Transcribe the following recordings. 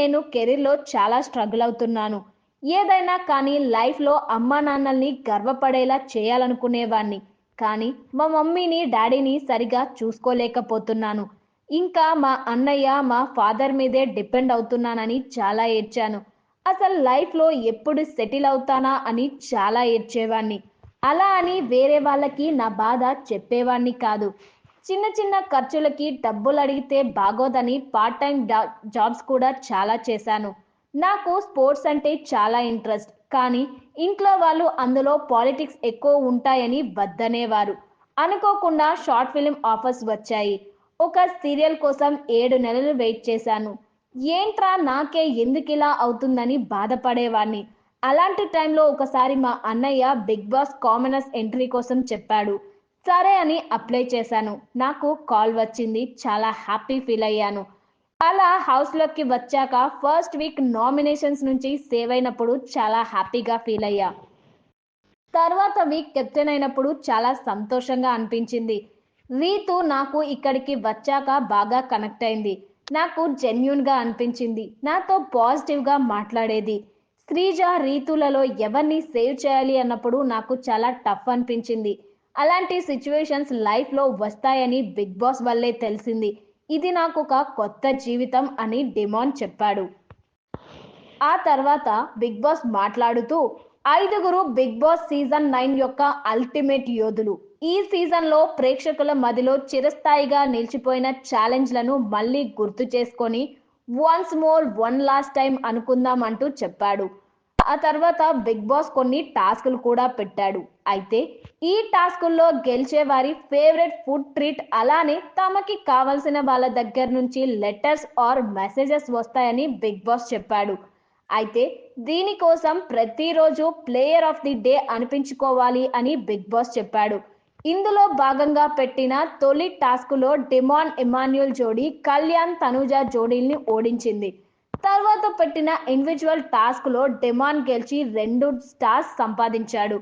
నేను కెరీర్‌లో చాలా స్ట్రగుల్ అవుతున్నాను. ఏదైనా కానీ లైఫ్‌లో అమ్మానాన్నల్ని గర్వపడేలా చేయాలనుకునేవాడిని. కానీ మా మమ్మీని, డ్యాడీని సరిగ్గా చూసుకోలేకపోతున్నాను. ఇంకా మా అన్నయ్య, మా ఫాదర్ మీదే డిపెండ్ అవుతున్నానని చాలా ఏడ్చాను. అసలు లైఫ్‌లో ఎప్పుడు సెటిల్ అవుతానా అని చాలా ఏడ్చేవాడిని. అలా అని వేరే వాళ్ళకి నా బాధ చెప్పేవాడిని కాదు. చిన్న చిన్న ఖర్చులకి డబ్బులడిగితే బాగోదని పార్ట్ టైమ్ జాబ్స్ కూడా చాలా చేశాను. నాకు స్పోర్ట్స్ అంటే చాలా ఇంట్రెస్ట్. కానీ ఇంట్లో వాళ్ళు అందులో పాలిటిక్స్ ఎక్కువ ఉంటాయని వద్దనేవారు. అనుకోకుండా షార్ట్ ఫిల్మ్ ఆఫర్స్ వచ్చాయి. ఒక సీరియల్ కోసం 7 నెలలు వెయిట్ చేశాను. ఏంట్రా నాకే ఎందుకిలా అవుతుందని బాధపడేవాణ్ణి. అలాంటి టైంలో ఒకసారి మా అన్నయ్య బిగ్ బాస్ కామనర్స్ ఎంట్రీ కోసం చెప్పాడు. సరే అని అప్లై చేశాను. నాకు కాల్ వచ్చింది. చాలా హ్యాపీ ఫీల్ అయ్యాను. అలా హౌస్‌లోకి వచ్చాక ఫస్ట్ వీక్ నామినేషన్స్ నుంచి సేవ్ అయినప్పుడు చాలా హ్యాపీగా ఫీల్ అయ్యా. తర్వాత వీక్ కెప్టెన్ అయినప్పుడు చాలా సంతోషంగా అనిపించింది. రీతు నాకు ఇక్కడికి వచ్చాక బాగా కనెక్ట్ అయింది. నాకు జెన్యూన్‌గా అనిపించింది. నాతో పాజిటివ్‌గా మాట్లాడేది. శ్రీజ, రీతులలో ఎవరిని సేవ్ చేయాలి అన్నప్పుడు నాకు చాలా టఫ్ అనిపించింది. అలాంటి సిట్యుయేషన్స్ లైఫ్‌లో వస్తాయని బిగ్ బాస్ వల్లే తెలిసింది. ఇది నాకొక కొత్త జీవితం అని డిమాండ్ చెప్పాడు. ఆ తర్వాత బిగ్ బాస్ మాట్లాడుతూ ఐదుగురు బిగ్ బాస్ సీజన్ 9 యొక్క అల్టిమేట్ యోధులు. ఈ సీజన్లో ప్రేక్షకుల మదిలో చిరస్థాయిగా నిలిచిపోయిన ఛాలెంజ్లను మళ్ళీ గుర్తు చేసుకొని once more one last time అనుకుందాం అంటూ చెప్పాడు. ఆ తర్వాత బిగ్ బాస్ కొన్ని టాస్కులు కూడా పెట్టాడు. అయితే ఈ టాస్కుల్లో గెలిచే వారి ఫేవరెట్ ఫుడ్ ట్రీట్ అలానే తమకి కావలసిన వాళ్ళ దగ్గర నుంచి లెటర్స్ ఆర్ మెసేజెస్ వస్తాయని బిగ్ బాస్ చెప్పాడు. అయితే దీనికోసం ప్రతిరోజు ప్లేయర్ ఆఫ్ ది డే అనిపించుకోవాలి అని బిగ్ బాస్ చెప్పాడు. ఇందులో భాగంగా పెట్టిన తొలి టాస్కులో డిమాండ్ ఇమాన్యుయల్ జోడీ కళ్యాణ్ తనూజ జోడీల్ని ఓడించింది. తర్వాత పెట్టిన ఇండివిజువల్ టాస్క్లో డిమాండ్ గెలిచి 2 స్టార్స్ సంపాదించాడు.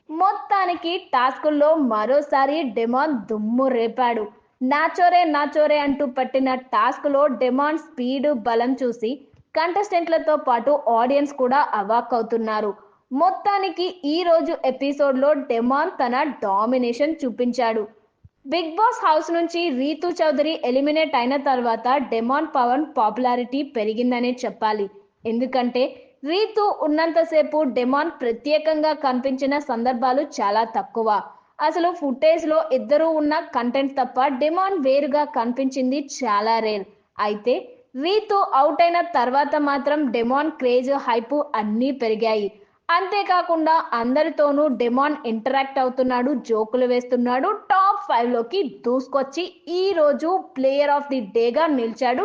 మొత్తానికి టాస్కుల్లో మరోసారి డిమాండ్ దుమ్ము రేపాడు. నాచోరే నాచోరే అంటూ పెట్టిన టాస్క్లో డిమాండ్ స్పీడ్, బలం చూసి కంటెస్టెంట్లతో పాటు ఆడియన్స్ కూడా అవాక్కవుతున్నారు. మొత్తానికి ఈ రోజు ఎపిసోడ్లో డిమాండ్ తన డామినేషన్ చూపించాడు. బిగ్ బాస్ హౌస్ నుంచి రీతు చౌదరి ఎలిమినేట్ అయిన తర్వాత డెమాన్ పవన్ పాపులారిటీ పెరిగిందనే చెప్పాలి. ఎందుకంటే రీతు ఉన్నంతసేపు డెమాన్ ప్రత్యేకంగా కనిపించిన సందర్భాలు చాలా తక్కువ. అసలు ఫుటేజ్లో ఇద్దరు ఉన్న కంటెంట్ తప్ప డెమాన్ వేరుగా కనిపించింది చాలా రేర్. అయితే రీతు అవుట్ అయిన తర్వాత మాత్రం డెమాన్ క్రేజ్, హైప్ అన్నీ పెరిగాయి. అంతేకాకుండా అందరితోనూ డెమాన్ ఇంటరాక్ట్ అవుతున్నాడు, జోకులు వేస్తున్నాడు, టాప్ 5 లోకి దూసుకొచ్చి ఈ రోజు ప్లేయర్ ఆఫ్ ది డేగా నిలిచాడు.